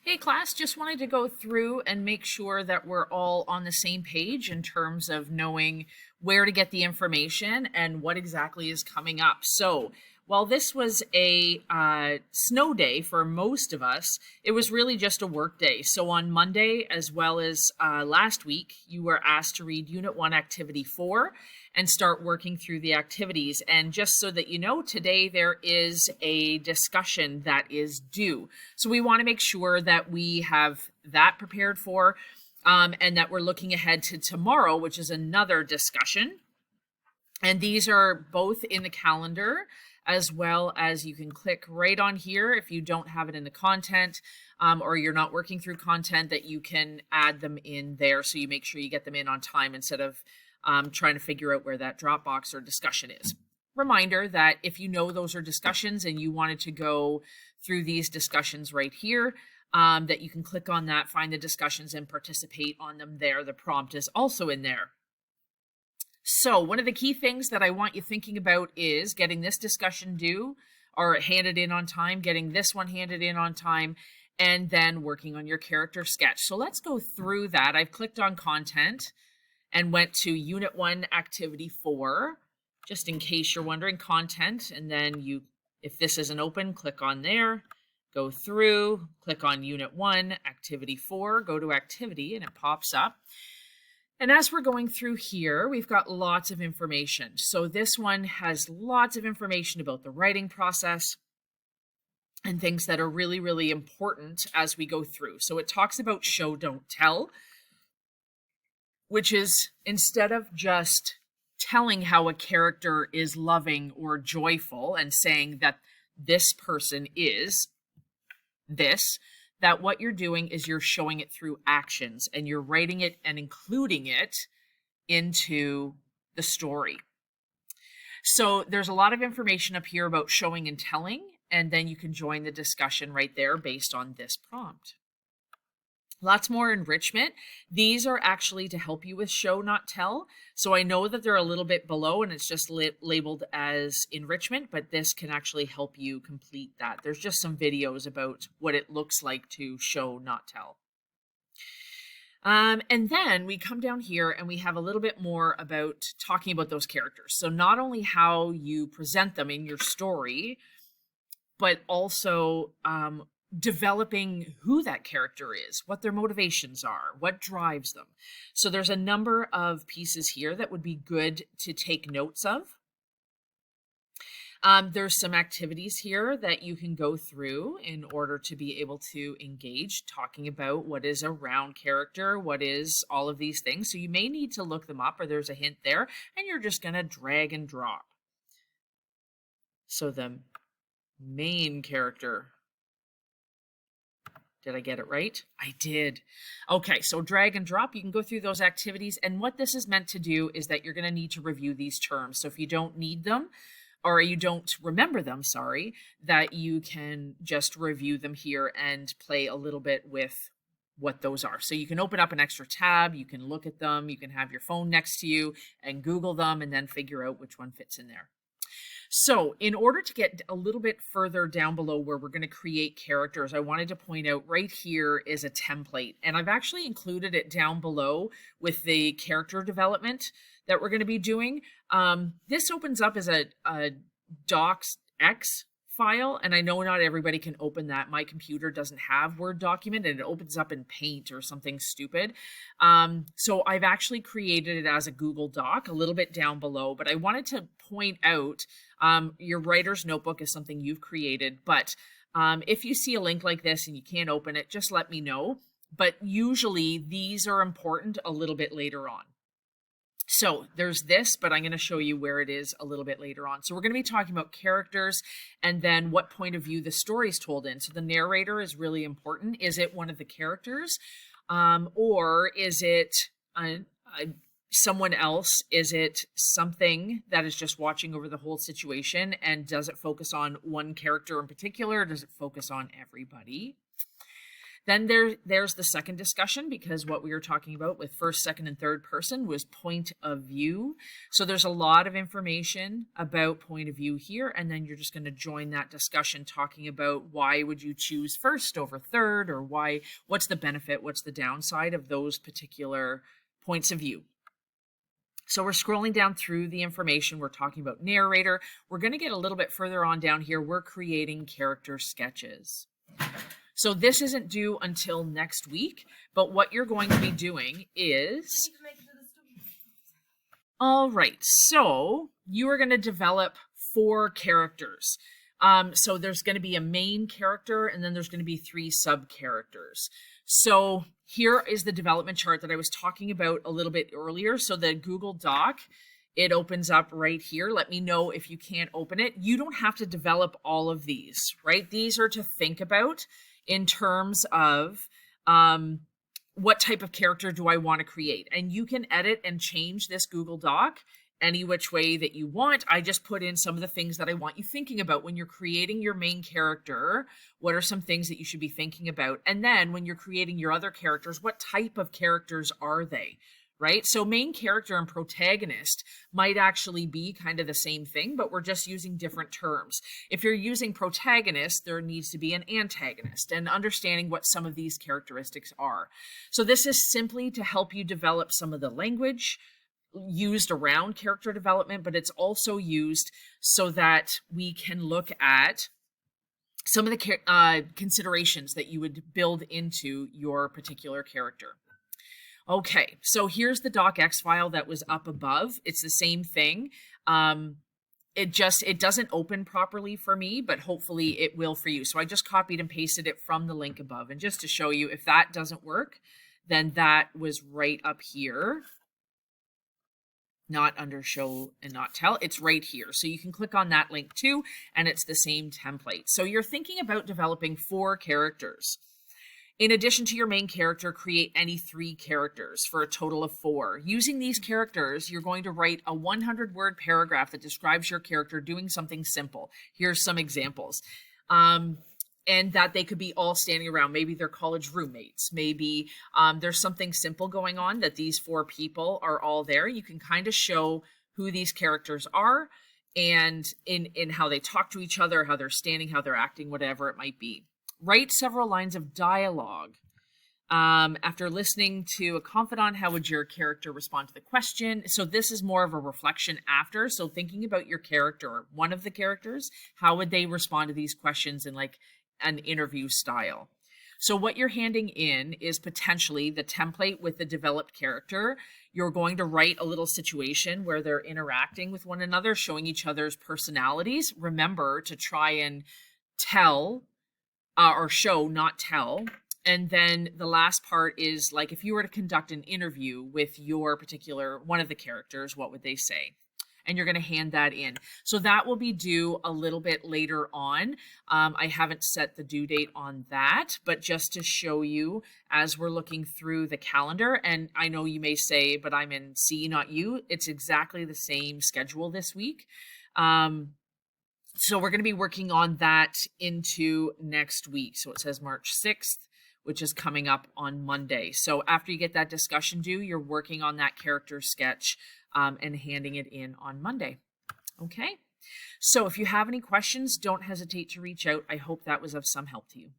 Hey class, just wanted to go through and make sure that we're all on the same page in terms of knowing where to get the information and what exactly is coming up. So, while this was a snow day for most of us, it was really just a work day. So, on Monday, as well as last week, you were asked to read Unit 1, Activity 4 and start working through the activities. And just so that you know, today there is a discussion that is due. So we want to make sure that we have that prepared for and that we're looking ahead to tomorrow, which is another discussion. And these are both in the calendar, as well as you can click right on here if you don't have it in the content or you're not working through content, that you can add them in there so you make sure you get them in on time instead of trying to figure out where that Dropbox or discussion is. Reminder that if you know those are discussions and you wanted to go through these discussions right here, that you can click on that, find the discussions and participate on them there. The prompt is also in there. So one of the key things that I want you thinking about is getting this discussion due or handed in on time, getting this one handed in on time, and then working on your character sketch. So let's go through that. I've clicked on content and went to Unit 1, Activity 4, just in case you're wondering, content, and then you, if this isn't open, click on there, go through, click on Unit 1, Activity 4, go to Activity, and it pops up. And as we're going through here, we've got lots of information. So this one has lots of information about the writing process and things that are really, really important as we go through. So it talks about show, don't tell, which is instead of just telling how a character is loving or joyful and saying that this person is this, that what you're doing is you're showing it through actions and you're writing it and including it into the story. So there's a lot of information up here about showing and telling, and then you can join the discussion right there based on this prompt. Lots more enrichment. These are actually to help you with show, not tell. So I know that they're a little bit below and it's just labeled as enrichment, but this can actually help you complete that. There's just some videos about what it looks like to show, not tell. And then we come down here and we have a little bit more about talking about those characters. So not only how you present them in your story, but also developing who that character is, what their motivations are, what drives them. So there's a number of pieces here that would be good to take notes of. There's some activities here that you can go through in order to be able to engage, talking about what is a round character, what is all of these things. So you may need to look them up, or there's a hint there, and you're just going to drag and drop. So the main character, did I get it right? I did. Okay, so drag and drop, you can go through those activities. And what this is meant to do is that you're going to need to review these terms. So if you don't need them, or you don't remember them, sorry, that you can just review them here and play a little bit with what those are. So you can open up an extra tab, you can look at them, you can have your phone next to you and Google them and then figure out which one fits in there. So in order to get a little bit further down below where we're going to create characters, I wanted to point out right here is a template. And I've actually included it down below with the character development that we're going to be doing. This opens up as a docx file, and I know not everybody can open that. My computer doesn't have Word document and it opens up in Paint or something stupid. So I've actually created it as a Google Doc a little bit down below, but I wanted to point out your writer's notebook is something you've created, but if you see a link like this and you can't open it, just let me know. But usually these are important a little bit later on. So there's this, but I'm going to show you where it is a little bit later on. So we're going to be talking about characters and then what point of view the story is told in. So the narrator is really important. Is it one of the characters or is it someone else? Is it something that is just watching over the whole situation? And does it focus on one character in particular? Or does it focus on everybody? Then there's the second discussion, because what we were talking about with first, second, and third person was point of view. So there's a lot of information about point of view here, and then you're just going to join that discussion talking about why would you choose first over third, or what's the benefit, what's the downside of those particular points of view. So we're scrolling down through the information. We're talking about narrator. We're going to get a little bit further on down here. We're creating character sketches. So this isn't due until next week, but what you're going to be doing is... All right, so you are going to develop 4 characters. So there's going to be a main character, and then there's going to be 3 sub-characters. So here is the development chart that I was talking about a little bit earlier. So the Google Doc, it opens up right here. Let me know if you can't open it. You don't have to develop all of these, right? These are to think about in terms of what type of character do I want to create. And you can edit and change this Google Doc any which way that you want. I just put in some of the things that I want you thinking about when you're creating your main character. What are some things that you should be thinking about? And then when you're creating your other characters, what type of characters are they? Right? So main character and protagonist might actually be kind of the same thing, but we're just using different terms. If you're using protagonist, there needs to be an antagonist, and understanding what some of these characteristics are. So this is simply to help you develop some of the language used around character development, but it's also used so that we can look at some of the considerations that you would build into your particular character. Okay, so here's the docx file that was up above. It's the same thing. It doesn't open properly for me, but hopefully it will for you. So I just copied and pasted it from the link above. And just to show you, if that doesn't work, then that was right up here. Not under show and not tell, it's right here. So you can click on that link too, and it's the same template. So you're thinking about developing 4 characters. In addition to your main character, create any 3 characters for a total of 4. Using these characters, you're going to write a 100-word paragraph that describes your character doing something simple. Here's some examples. And that they could be all standing around. Maybe they're college roommates. Maybe there's something simple going on that these 4 people are all there. You can kind of show who these characters are and in how they talk to each other, how they're standing, how they're acting, whatever it might be. Write several lines of dialogue. After listening to a confidant, how would your character respond to the question? So this is more of a reflection after. So thinking about your character, one of the characters, how would they respond to these questions in like an interview style? So what you're handing in is potentially the template with the developed character. You're going to write a little situation where they're interacting with one another, showing each other's personalities. Remember to try and tell or show, not tell. And then the last part is like, if you were to conduct an interview with your particular, one of the characters, what would they say? And you're going to hand that in. So that will be due a little bit later on. I haven't set the due date on that, but just to show you as we're looking through the calendar, and I know you may say, but I'm in C, not U. It's exactly the same schedule this week. So we're going to be working on that into next week. So it says March 6th, which is coming up on Monday. So after you get that discussion due, you're working on that character sketch and handing it in on Monday. Okay. So if you have any questions, don't hesitate to reach out. I hope that was of some help to you.